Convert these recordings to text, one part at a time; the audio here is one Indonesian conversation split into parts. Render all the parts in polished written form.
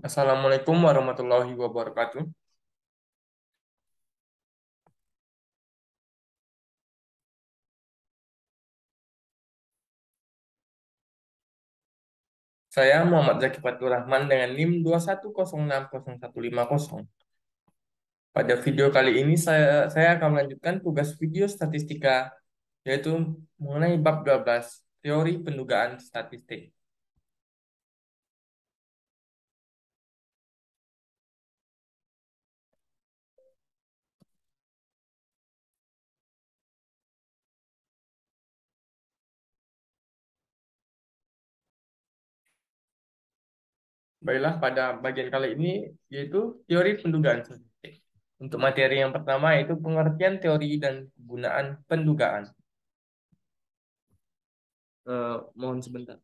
Assalamualaikum warahmatullahi wabarakatuh. Saya Muhammad Zaki Fatur Rahman dengan NIM 210606150. Pada video kali ini saya akan melanjutkan tugas video statistika, yaitu mengenai bab 12, teori pendugaan statistik. Baiklah, pada bagian kali ini yaitu teori pendugaan statistik. Untuk materi yang pertama yaitu pengertian teori dan penggunaan pendugaan. Mohon sebentar.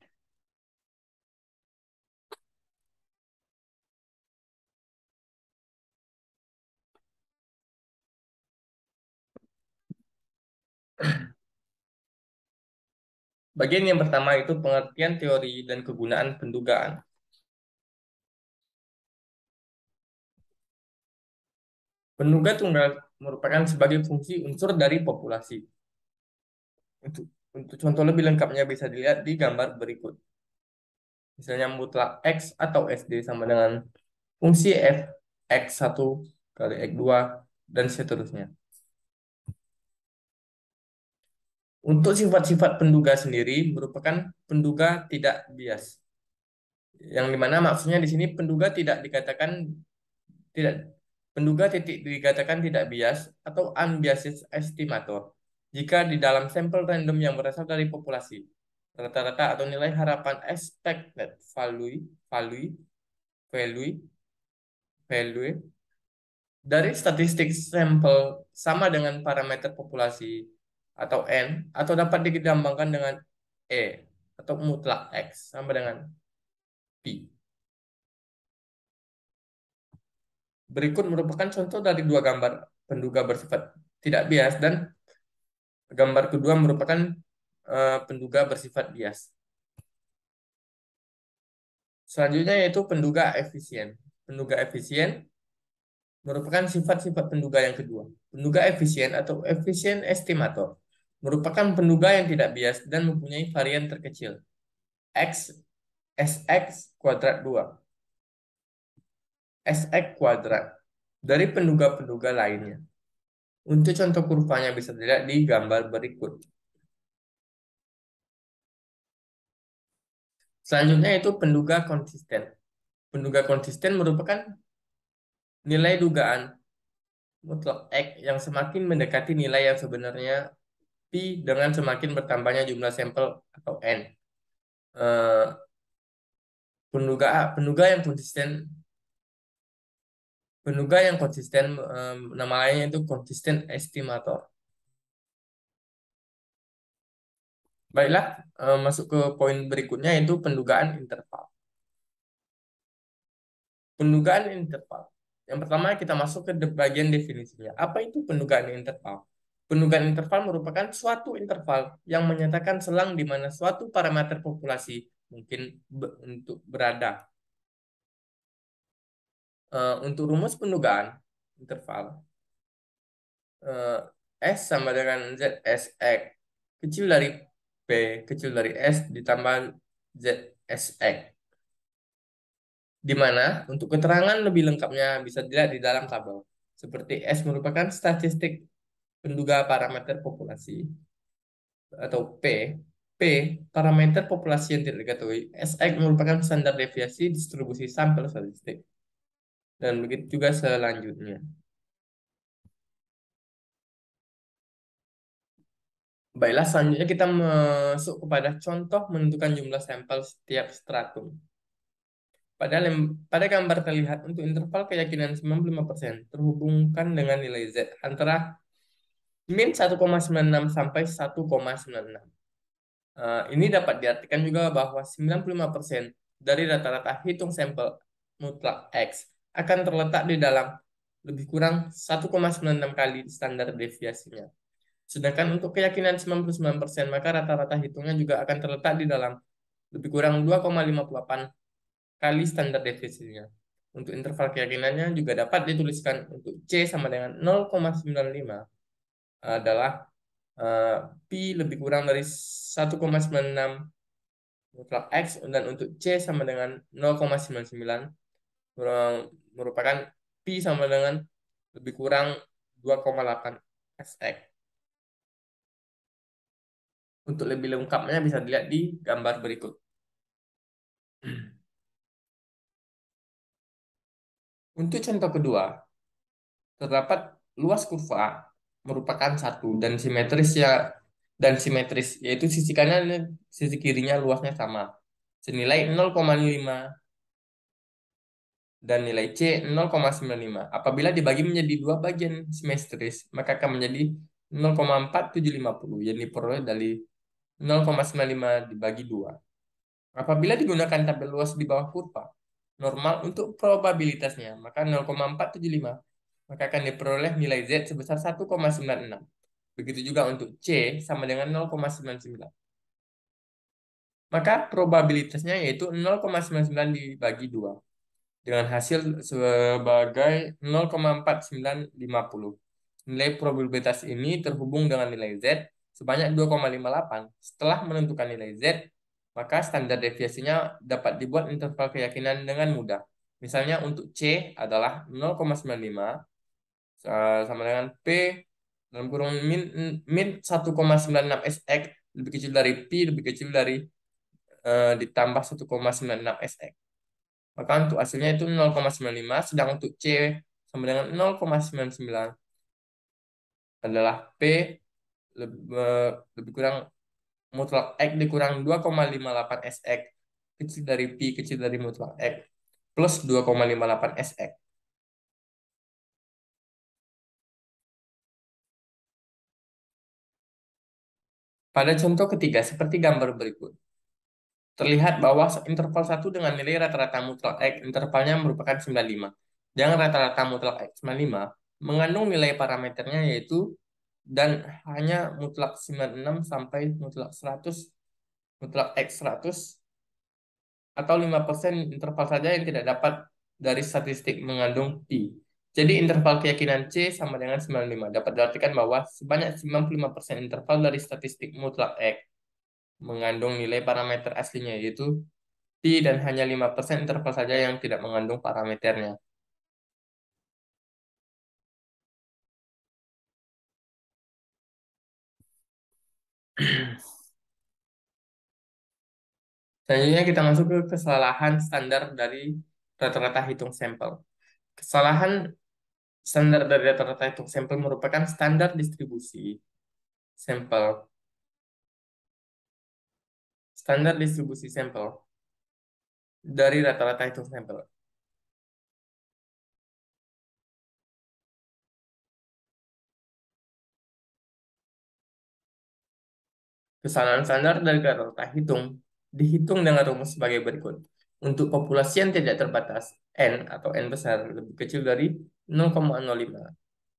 Bagian yang pertama itu pengertian teori dan kegunaan pendugaan. Penduga tunggal merupakan sebagai fungsi unsur dari populasi. Untuk, untuk contoh lebih lengkapnya bisa dilihat di gambar berikut. Misalnya mutlak X atau SD sama dengan fungsi F X1 kali X2 dan seterusnya. Untuk sifat-sifat penduga sendiri merupakan penduga tidak bias. Yang dimana maksudnya di sini penduga tidak dikatakan tidak penduga titik dikatakan tidak bias atau unbiased estimator jika di dalam sampel random yang berasal dari populasi rata-rata atau nilai harapan expected value value value value dari statistik sampel sama dengan parameter populasi atau n atau dapat digambangkan dengan e atau mutlak x sama dengan p. Berikut merupakan contoh dari dua gambar penduga bersifat tidak bias dan gambar kedua merupakan penduga bersifat bias. Selanjutnya yaitu penduga efisien. Penduga efisien merupakan sifat-sifat penduga yang kedua. Penduga efisien atau efisien estimator merupakan penduga yang tidak bias dan mempunyai varian terkecil x sx kuadrat 2 sx kuadrat dari penduga-penduga lainnya. Untuk contoh kurvanya bisa dilihat di gambar berikut. Selanjutnya itu penduga konsisten. Penduga konsisten merupakan nilai dugaan mutlak X yang semakin mendekati nilai yang sebenarnya Pi dengan semakin bertambahnya jumlah sampel atau N. Eh, penduga yang konsisten nama lainnya itu konsisten estimator. Baiklah, masuk ke poin berikutnya yaitu pendugaan interval. Pendugaan interval. Yang pertama kita masuk ke bagian definisinya. Apa itu pendugaan interval? Pendugaan interval merupakan suatu interval yang menyatakan selang di mana suatu parameter populasi mungkin untuk berada. Untuk rumus pendugaan interval, eh, S sama dengan ZSX kecil dari P kecil dari S ditambah ZSX. Di mana untuk keterangan lebih lengkapnya bisa dilihat di dalam tabel. Seperti S merupakan statistik penduga parameter populasi atau P parameter populasi yang tidak diketahui, SX merupakan standar deviasi distribusi sampel statistik. Dan begitu juga selanjutnya. Baiklah, selanjutnya kita masuk kepada contoh menentukan jumlah sampel setiap stratum. Pada gambar terlihat untuk interval keyakinan 95% terhubungkan dengan nilai Z antara min 1,96 sampai 1,96. Ini dapat diartikan juga bahwa 95% dari rata-rata hitung sampel mutlak X akan terletak di dalam lebih kurang 1,96 kali standar deviasinya. Sedangkan untuk keyakinan 99%, maka rata-rata hitungnya juga akan terletak di dalam lebih kurang 2,58 kali standar deviasinya. Untuk interval keyakinannya juga dapat dituliskan untuk C sama dengan 0,95 adalah eh, pi lebih kurang dari 1,96 mutlak X, dan untuk C sama dengan 0,99 merupakan pi sama dengan lebih kurang 2,8 SX. Untuk lebih lengkapnya bisa dilihat di gambar berikut. Untuk contoh kedua, terdapat luas kurva merupakan satu dan simetris, yaitu sisi kanan dan sisi kirinya luasnya sama, senilai 0,5 dan nilai C 0,95. Apabila dibagi menjadi dua bagian simetris, maka akan menjadi 0,4750 yang diperoleh dari 0,95 dibagi 2. Apabila digunakan tabel luas di bawah kurva normal untuk probabilitasnya, maka 0,475, maka akan diperoleh nilai Z sebesar 1,96. Begitu juga untuk C sama dengan 0,99. Maka probabilitasnya yaitu 0,99 dibagi 2 dengan hasil sebagai 0,4950. Nilai probabilitas ini terhubung dengan nilai Z sebanyak 2,58. Setelah menentukan nilai Z, maka standar deviasinya dapat dibuat interval keyakinan dengan mudah. Misalnya untuk C adalah 0,95 sama dengan P dalam kurung min 1,96 SX lebih kecil dari P lebih kecil dari ditambah 1,96 SX. Maka untuk hasilnya itu 0,95, sedang untuk C sama dengan 0,99 adalah P lebih kurang mutlak X dikurang 2,58 SX kecil dari Pi kecil dari mutlak X plus 2,58 SX. Pada contoh ketiga, seperti gambar berikut, terlihat bahwa interval satu dengan nilai rata-rata mutlak X, intervalnya merupakan 95. Yang rata-rata mutlak X 95 mengandung nilai parameternya yaitu dan hanya mutlak 96 sampai mutlak 100, mutlak X 100 atau 5% interval saja yang tidak dapat dari statistik mengandung pi. Jadi interval keyakinan C sama dengan 95. Dapat diartikan bahwa sebanyak 95% interval dari statistik mutlak X mengandung nilai parameter aslinya yaitu pi, dan hanya 5% interval saja yang tidak mengandung parameternya. Selanjutnya kita masuk ke kesalahan standar dari rata-rata hitung sampel. Kesalahan standar dari rata-rata hitung sampel merupakan standar distribusi sampel. Standar distribusi sampel dari rata-rata hitung sampel. Kesalahan standar dari rata-rata hitung dihitung dengan rumus sebagai berikut. Untuk populasi yang tidak terbatas, N atau N besar lebih kecil dari 0,05.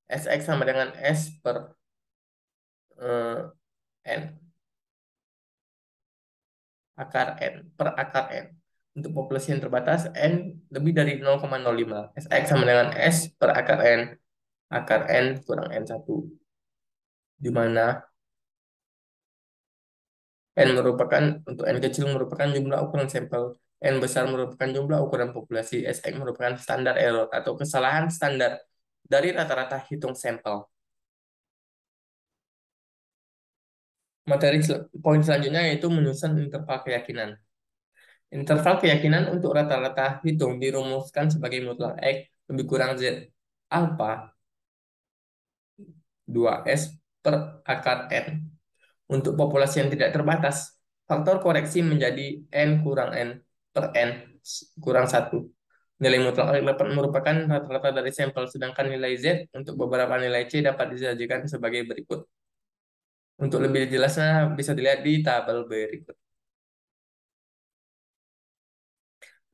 Sx sama dengan S per N. Akar N per akar N. Untuk populasi yang terbatas, N lebih dari 0,05. Sx sama dengan S per akar N. Akar N kurang N1. Di mana N merupakan untuk N kecil merupakan jumlah ukuran sampel, N besar merupakan jumlah ukuran populasi, Sx merupakan standar error atau kesalahan standar dari rata-rata hitung sampel. Poin selanjutnya yaitu menyusun interval keyakinan. Interval keyakinan untuk rata-rata hitung dirumuskan sebagai mutlak X lebih kurang Z alpha 2S per akar N. Untuk populasi yang tidak terbatas, faktor koreksi menjadi N kurang N per N kurang 1. Nilai mutlak dapat merupakan rata-rata dari sampel, sedangkan nilai Z untuk beberapa nilai C dapat disajikan sebagai berikut. Untuk lebih jelasnya bisa dilihat di tabel berikut.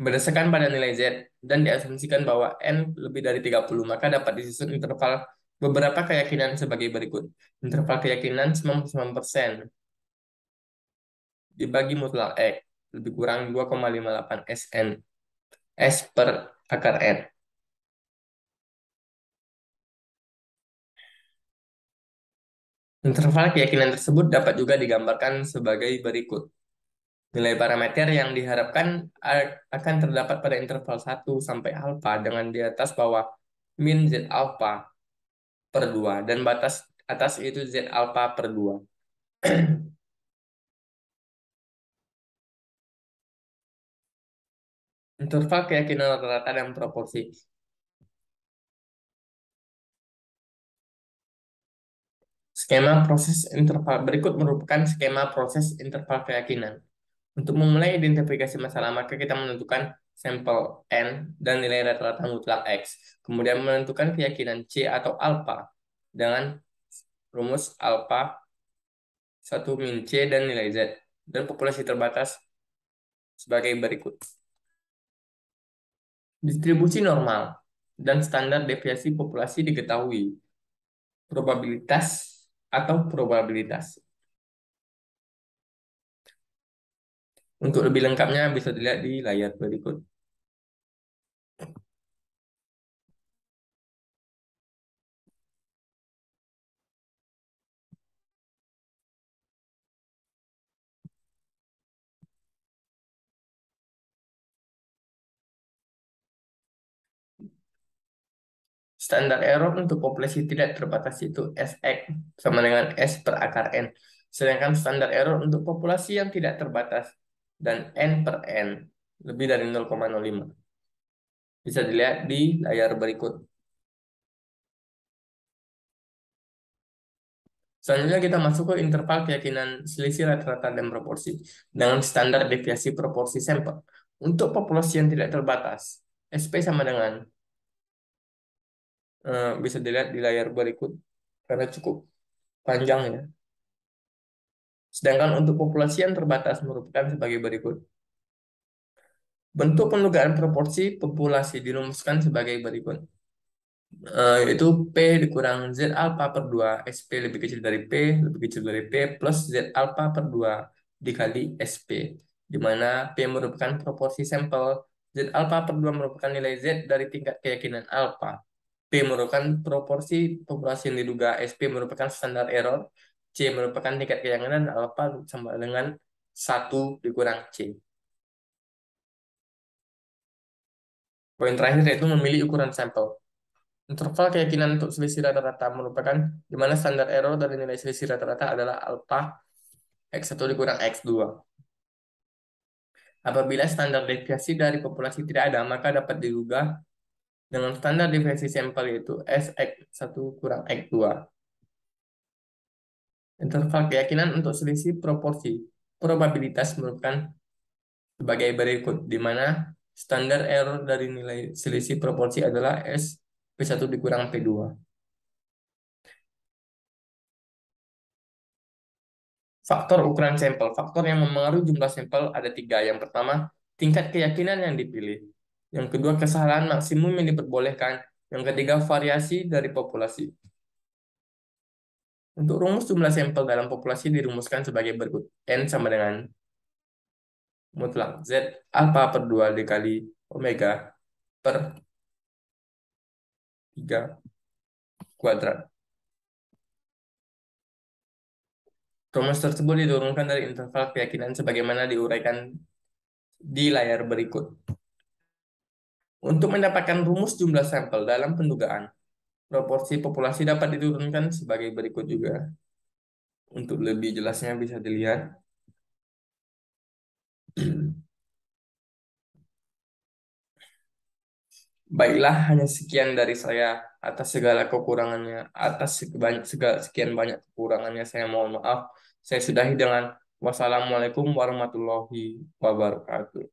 Berdasarkan pada nilai Z dan diasumsikan bahwa N lebih dari 30, maka dapat disusun interval beberapa keyakinan sebagai berikut. Interval keyakinan 99% dibagi mutlak X lebih kurang 2,58 SN S per akar N. Interval keyakinan tersebut dapat juga digambarkan sebagai berikut. Nilai parameter yang diharapkan akan terdapat pada interval 1 sampai alfa dengan di atas bawah min Z alfa per 2 dan batas atas itu Z alfa per 2. Interval keyakinan rata-rata dan proporsi. Skema proses interval berikut merupakan skema proses interval keyakinan. Untuk memulai identifikasi masalah, maka kita menentukan sampel N dan nilai rata-rata mutlak X. Kemudian menentukan keyakinan C atau alpha dengan rumus alpha 1 min C dan nilai Z. Dan populasi terbatas sebagai berikut. Distribusi normal dan standar deviasi populasi diketahui. Probabilitas atau probabilitas. Untuk lebih lengkapnya bisa dilihat di layar berikut. Standar error untuk populasi tidak terbatas itu Sx sama dengan S per akar N. Sedangkan standar error untuk populasi yang tidak terbatas dan N per N lebih dari 0,05. Bisa dilihat di layar berikut. Selanjutnya kita masuk ke interval keyakinan selisih rata-rata dan proporsi dengan standar deviasi proporsi sampel. Untuk populasi yang tidak terbatas, SP sama dengan bisa dilihat di layar berikut karena cukup panjang ya. Sedangkan untuk populasi yang terbatas merupakan sebagai berikut. Bentuk pendugaan proporsi populasi dirumuskan sebagai berikut. Yaitu P dikurang Z alpha per 2 SP lebih kecil dari P lebih kecil dari P plus Z alpha per 2 dikali SP, di mana P merupakan proporsi sampel, Z alpha per 2 merupakan nilai Z dari tingkat keyakinan alpha, P merupakan proporsi populasi yang diduga, SP merupakan standar error, C merupakan tingkat keyakinan, alpha sama dengan 1 dikurang C. Poin terakhir yaitu memilih ukuran sampel. Interval keyakinan untuk selisih rata-rata merupakan di mana standar error dari nilai selisih rata-rata adalah alpha X1 dikurang X2. Apabila standar deviasi dari populasi tidak ada, maka dapat diduga dengan standar deviasi sampel yaitu Sx1 kurang X2. Interval keyakinan untuk selisih proporsi probabilitas merupakan sebagai berikut, di mana standar error dari nilai selisih proporsi adalah S P1 dikurang P2. Faktor ukuran sampel. Faktor yang mempengaruhi jumlah sampel ada 3. Yang pertama, tingkat keyakinan yang dipilih. Yang kedua, kesalahan maksimum yang diperbolehkan. Yang ketiga, variasi dari populasi. Untuk rumus jumlah sampel dalam populasi dirumuskan sebagai berikut. N sama dengan mutlak Z alpha per 2 dikali omega per 3 kuadrat. Rumus tersebut diturunkan dari interval keyakinan sebagaimana diuraikan di layar berikut. Untuk mendapatkan rumus jumlah sampel dalam pendugaan, proporsi populasi dapat diturunkan sebagai berikut juga. Untuk lebih jelasnya bisa dilihat. Baiklah, hanya sekian dari saya atas segala kekurangannya, atas segala sekian banyak kekurangannya saya mohon maaf. Saya sudahi dengan wassalamualaikum warahmatullahi wabarakatuh.